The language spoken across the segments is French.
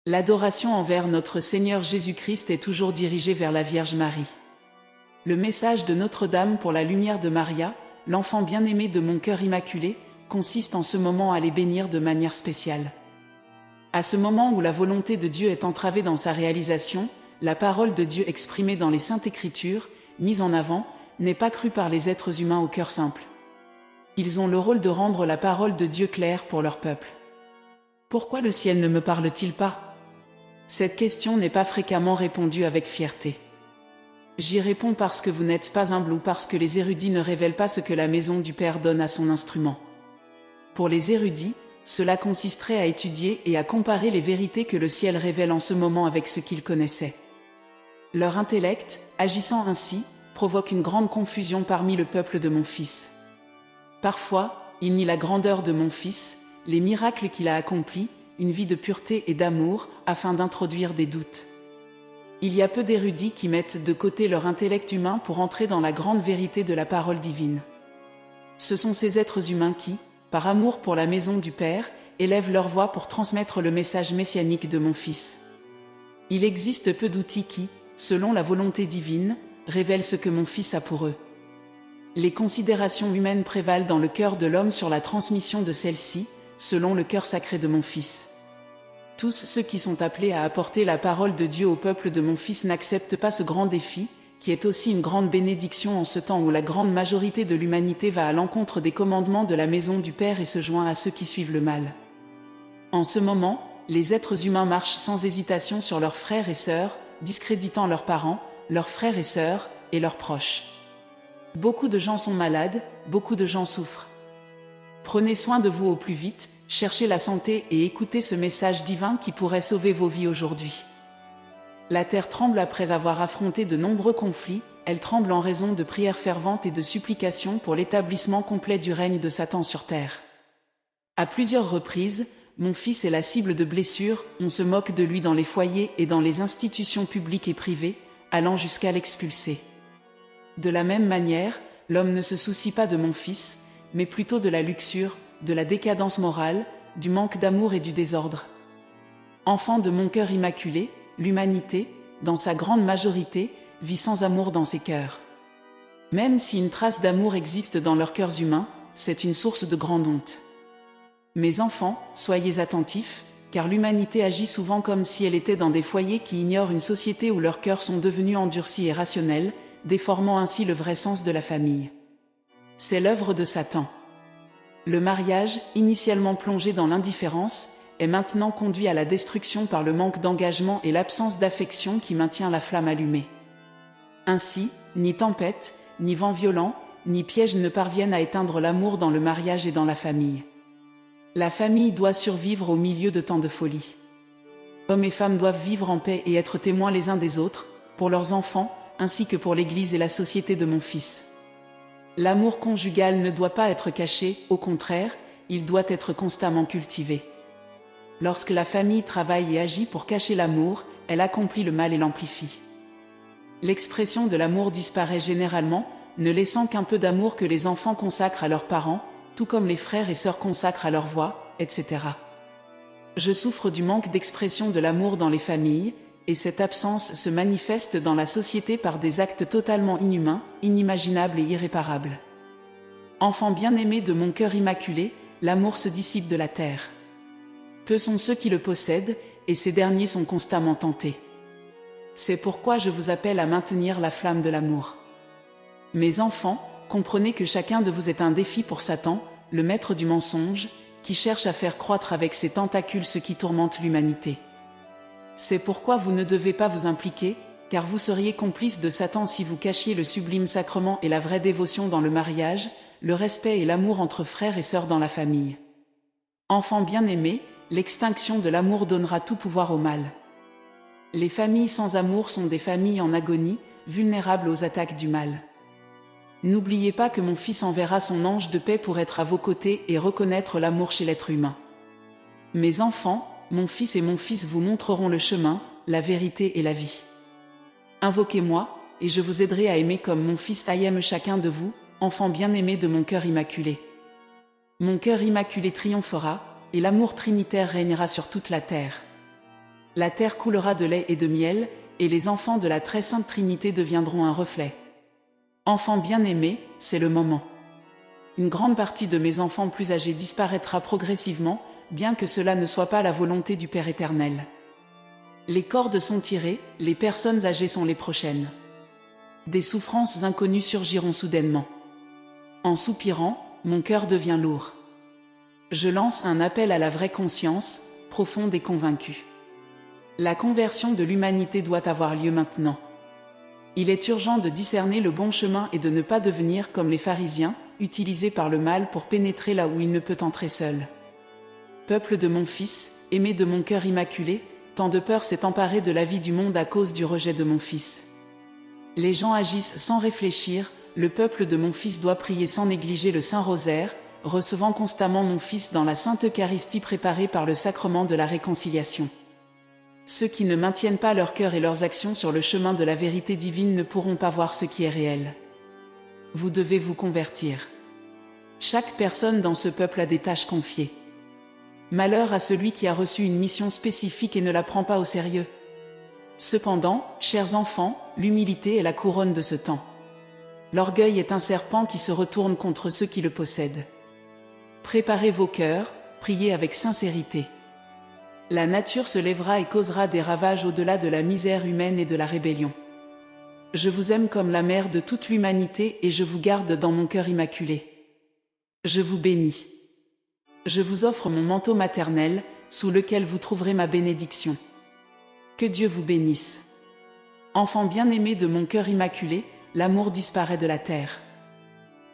L'adoration envers notre Seigneur Jésus-Christ est toujours dirigée vers la Vierge Marie. Le message de Notre-Dame pour la lumière de Maria, l'enfant bien-aimé de mon cœur immaculé, consiste en ce moment à les bénir de manière spéciale. À ce moment où la volonté de Dieu est entravée dans sa réalisation, la parole de Dieu exprimée dans les Saintes Écritures, mise en avant, n'est pas crue par les êtres humains au cœur simple. Ils ont le rôle de rendre la parole de Dieu claire pour leur peuple. Pourquoi le ciel ne me parle-t-il pas ? Cette question n'est pas fréquemment répondue avec fierté. J'y réponds parce que vous n'êtes pas humble ou parce que les érudits ne révèlent pas ce que la maison du Père donne à son instrument. Pour les érudits, cela consisterait à étudier et à comparer les vérités que le ciel révèle en ce moment avec ce qu'ils connaissaient. Leur intellect, agissant ainsi, provoque une grande confusion parmi le peuple de mon Fils. Parfois, il nie la grandeur de mon Fils, les miracles qu'il a accomplis, une vie de pureté et d'amour, afin d'introduire des doutes. Il y a peu d'érudits qui mettent de côté leur intellect humain pour entrer dans la grande vérité de la parole divine. Ce sont ces êtres humains qui, par amour pour la maison du Père, élèvent leur voix pour transmettre le message messianique de mon Fils. Il existe peu d'outils qui, selon la volonté divine, révèlent ce que mon Fils a pour eux. Les considérations humaines prévalent dans le cœur de l'homme sur la transmission de celle-ci, selon le cœur sacré de mon Fils. Tous ceux qui sont appelés à apporter la parole de Dieu au peuple de mon Fils n'acceptent pas ce grand défi, qui est aussi une grande bénédiction en ce temps où la grande majorité de l'humanité va à l'encontre des commandements de la maison du Père et se joint à ceux qui suivent le mal. En ce moment, les êtres humains marchent sans hésitation sur leurs frères et sœurs, discréditant leurs parents, leurs frères et sœurs, et leurs proches. Beaucoup de gens sont malades, beaucoup de gens souffrent. Prenez soin de vous au plus vite, cherchez la santé et écoutez ce message divin qui pourrait sauver vos vies aujourd'hui. La terre tremble après avoir affronté de nombreux conflits, elle tremble en raison de prières ferventes et de supplications pour l'établissement complet du règne de Satan sur terre. À plusieurs reprises, mon Fils est la cible de blessures, on se moque de lui dans les foyers et dans les institutions publiques et privées, allant jusqu'à l'expulser. De la même manière, l'homme ne se soucie pas de mon Fils, mais plutôt de la luxure, de la décadence morale, du manque d'amour et du désordre. Enfant de mon cœur immaculé, l'humanité, dans sa grande majorité, vit sans amour dans ses cœurs. Même si une trace d'amour existe dans leurs cœurs humains, c'est une source de grande honte. Mes enfants, soyez attentifs, car l'humanité agit souvent comme si elle était dans des foyers qui ignorent une société où leurs cœurs sont devenus endurcis et rationnels, déformant ainsi le vrai sens de la famille. C'est l'œuvre de Satan. Le mariage, initialement plongé dans l'indifférence, est maintenant conduit à la destruction par le manque d'engagement et l'absence d'affection qui maintient la flamme allumée. Ainsi, ni tempête, ni vent violent, ni piège ne parviennent à éteindre l'amour dans le mariage et dans la famille. La famille doit survivre au milieu de tant de folie. Hommes et femmes doivent vivre en paix et être témoins les uns des autres, pour leurs enfants, ainsi que pour l'Église et la société de mon Fils. L'amour conjugal ne doit pas être caché, au contraire, il doit être constamment cultivé. Lorsque la famille travaille et agit pour cacher l'amour, elle accomplit le mal et l'amplifie. L'expression de l'amour disparaît généralement, ne laissant qu'un peu d'amour que les enfants consacrent à leurs parents, tout comme les frères et sœurs consacrent à leur voix, etc. Je souffre du manque d'expression de l'amour dans les familles, et cette absence se manifeste dans la société par des actes totalement inhumains, inimaginables et irréparables. Enfant bien-aimé de mon cœur immaculé, l'amour se dissipe de la terre. Peu sont ceux qui le possèdent, et ces derniers sont constamment tentés. C'est pourquoi je vous appelle à maintenir la flamme de l'amour. Mes enfants, comprenez que chacun de vous est un défi pour Satan, le maître du mensonge, qui cherche à faire croître avec ses tentacules ce qui tourmente l'humanité. C'est pourquoi vous ne devez pas vous impliquer, car vous seriez complice de Satan si vous cachiez le sublime sacrement et la vraie dévotion dans le mariage, le respect et l'amour entre frères et sœurs dans la famille. Enfants bien-aimés, l'extinction de l'amour donnera tout pouvoir au mal. Les familles sans amour sont des familles en agonie, vulnérables aux attaques du mal. N'oubliez pas que mon Fils enverra son ange de paix pour être à vos côtés et reconnaître l'amour chez l'être humain. Mes enfants, mon Fils et mon Fils vous montreront le chemin, la vérité et la vie. Invoquez-moi, et je vous aiderai à aimer comme mon Fils aime chacun de vous, enfant bien-aimé de mon cœur immaculé. Mon cœur immaculé triomphera, et l'amour trinitaire régnera sur toute la terre. La terre coulera de lait et de miel, et les enfants de la très sainte Trinité deviendront un reflet. Enfants bien-aimés, c'est le moment. Une grande partie de mes enfants plus âgés disparaîtra progressivement, bien que cela ne soit pas la volonté du Père éternel. Les cordes sont tirées, les personnes âgées sont les prochaines. Des souffrances inconnues surgiront soudainement. En soupirant, mon cœur devient lourd. Je lance un appel à la vraie conscience, profonde et convaincue. La conversion de l'humanité doit avoir lieu maintenant. Il est urgent de discerner le bon chemin et de ne pas devenir comme les pharisiens, utilisés par le mal pour pénétrer là où il ne peut entrer seul. Peuple de mon Fils, aimé de mon cœur immaculé, tant de peur s'est emparée de la vie du monde à cause du rejet de mon Fils. Les gens agissent sans réfléchir, le peuple de mon Fils doit prier sans négliger le Saint-Rosaire, recevant constamment mon Fils dans la Sainte Eucharistie préparée par le sacrement de la réconciliation. Ceux qui ne maintiennent pas leur cœur et leurs actions sur le chemin de la vérité divine ne pourront pas voir ce qui est réel. Vous devez vous convertir. Chaque personne dans ce peuple a des tâches confiées. Malheur à celui qui a reçu une mission spécifique et ne la prend pas au sérieux. Cependant, chers enfants, l'humilité est la couronne de ce temps. L'orgueil est un serpent qui se retourne contre ceux qui le possèdent. Préparez vos cœurs, priez avec sincérité. La nature se lèvera et causera des ravages au-delà de la misère humaine et de la rébellion. Je vous aime comme la mère de toute l'humanité et je vous garde dans mon cœur immaculé. Je vous bénis. Je vous offre mon manteau maternel, sous lequel vous trouverez ma bénédiction. Que Dieu vous bénisse. Enfants bien-aimés de mon cœur immaculé, l'amour disparaît de la terre.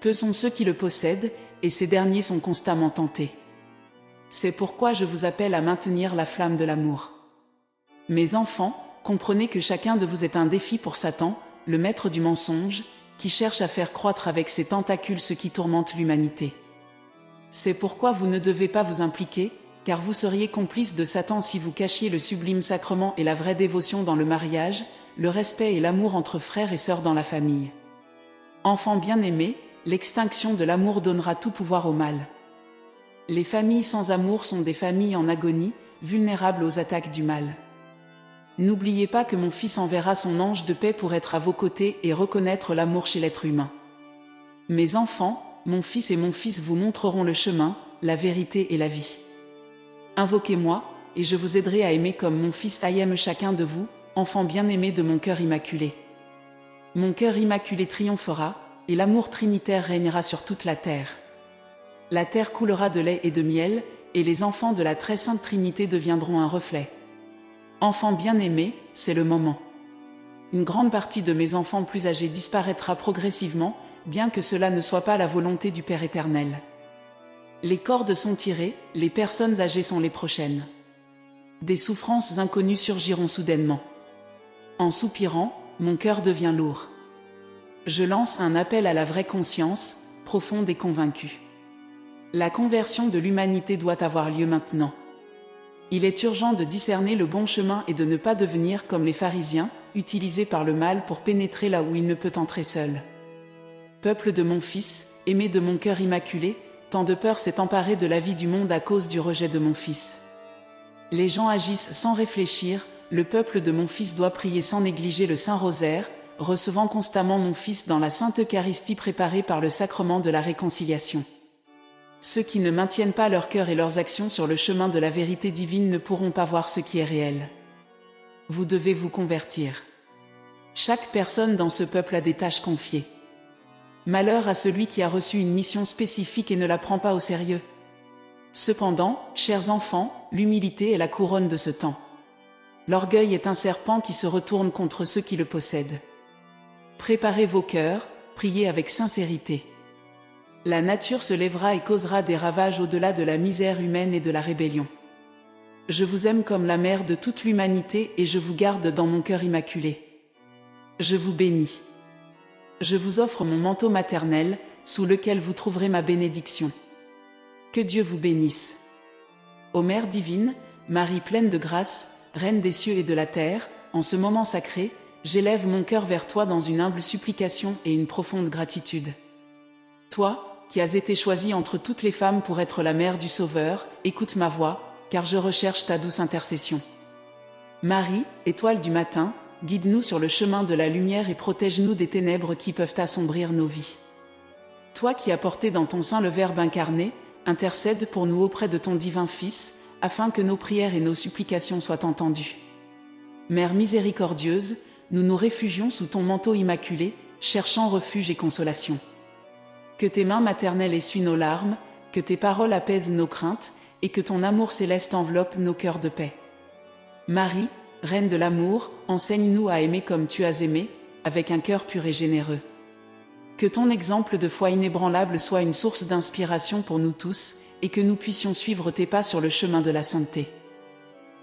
Peu sont ceux qui le possèdent, et ces derniers sont constamment tentés. C'est pourquoi je vous appelle à maintenir la flamme de l'amour. Mes enfants, comprenez que chacun de vous est un défi pour Satan, le maître du mensonge, qui cherche à faire croître avec ses tentacules ce qui tourmente l'humanité. C'est pourquoi vous ne devez pas vous impliquer, car vous seriez complice de Satan si vous cachiez le sublime sacrement et la vraie dévotion dans le mariage, le respect et l'amour entre frères et sœurs dans la famille. Enfants bien-aimés, l'extinction de l'amour donnera tout pouvoir au mal. Les familles sans amour sont des familles en agonie, vulnérables aux attaques du mal. N'oubliez pas que mon Fils enverra son ange de paix pour être à vos côtés et reconnaître l'amour chez l'être humain. Mes enfants, mon Fils et mon Fils vous montreront le chemin, la vérité et la vie. Invoquez-moi, et je vous aiderai à aimer comme mon Fils aime chacun de vous, enfants bien-aimés de mon cœur immaculé. Mon cœur immaculé triomphera, et l'amour trinitaire régnera sur toute la terre. La terre coulera de lait et de miel, et les enfants de la très sainte Trinité deviendront un reflet. Enfants bien-aimés, c'est le moment. Une grande partie de mes enfants plus âgés disparaîtra progressivement, bien que cela ne soit pas la volonté du Père éternel. Les cordes sont tirées, les personnes âgées sont les prochaines. Des souffrances inconnues surgiront soudainement. En soupirant, mon cœur devient lourd. Je lance un appel à la vraie conscience, profonde et convaincue. La conversion de l'humanité doit avoir lieu maintenant. Il est urgent de discerner le bon chemin et de ne pas devenir comme les pharisiens, utilisés par le mal pour pénétrer là où il ne peut entrer seul. Peuple de mon Fils, aimé de mon cœur immaculé, tant de peur s'est emparée de la vie du monde à cause du rejet de mon Fils. Les gens agissent sans réfléchir, le peuple de mon Fils doit prier sans négliger le Saint-Rosaire, recevant constamment mon Fils dans la Sainte Eucharistie préparée par le sacrement de la réconciliation. Ceux qui ne maintiennent pas leur cœur et leurs actions sur le chemin de la vérité divine ne pourront pas voir ce qui est réel. Vous devez vous convertir. Chaque personne dans ce peuple a des tâches confiées. Malheur à celui qui a reçu une mission spécifique et ne la prend pas au sérieux. Cependant, chers enfants, l'humilité est la couronne de ce temps. L'orgueil est un serpent qui se retourne contre ceux qui le possèdent. Préparez vos cœurs, priez avec sincérité. La nature se lèvera et causera des ravages au-delà de la misère humaine et de la rébellion. Je vous aime comme la mère de toute l'humanité et je vous garde dans mon cœur immaculé. Je vous bénis. Je vous offre mon manteau maternel, sous lequel vous trouverez ma bénédiction. Que Dieu vous bénisse. Ô Mère divine, Marie pleine de grâce, Reine des cieux et de la terre, en ce moment sacré, j'élève mon cœur vers toi dans une humble supplication et une profonde gratitude. Toi, qui as été choisie entre toutes les femmes pour être la mère du Sauveur, écoute ma voix, car je recherche ta douce intercession. Marie, étoile du matin, guide-nous sur le chemin de la lumière et protège-nous des ténèbres qui peuvent assombrir nos vies. Toi qui as porté dans ton sein le Verbe incarné, intercède pour nous auprès de ton divin Fils, afin que nos prières et nos supplications soient entendues. Mère miséricordieuse, nous nous réfugions sous ton manteau immaculé, cherchant refuge et consolation. Que tes mains maternelles essuient nos larmes, que tes paroles apaisent nos craintes, et que ton amour céleste enveloppe nos cœurs de paix. Marie, Reine de l'amour, enseigne-nous à aimer comme tu as aimé, avec un cœur pur et généreux. Que ton exemple de foi inébranlable soit une source d'inspiration pour nous tous, et que nous puissions suivre tes pas sur le chemin de la sainteté.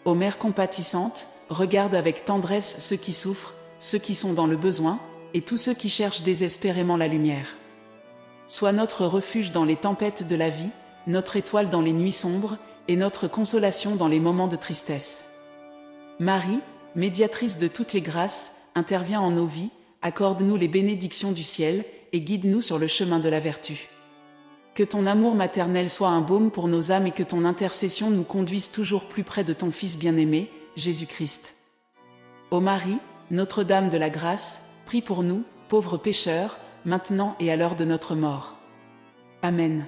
Ô Mère compatissante, regarde avec tendresse ceux qui souffrent, ceux qui sont dans le besoin, et tous ceux qui cherchent désespérément la lumière. Sois notre refuge dans les tempêtes de la vie, notre étoile dans les nuits sombres, et notre consolation dans les moments de tristesse. Marie, médiatrice de toutes les grâces, interviens en nos vies, accorde-nous les bénédictions du ciel, et guide-nous sur le chemin de la vertu. Que ton amour maternel soit un baume pour nos âmes et que ton intercession nous conduise toujours plus près de ton Fils bien-aimé, Jésus-Christ. Ô Marie, Notre-Dame de la grâce, prie pour nous, pauvres pécheurs, maintenant et à l'heure de notre mort. Amen.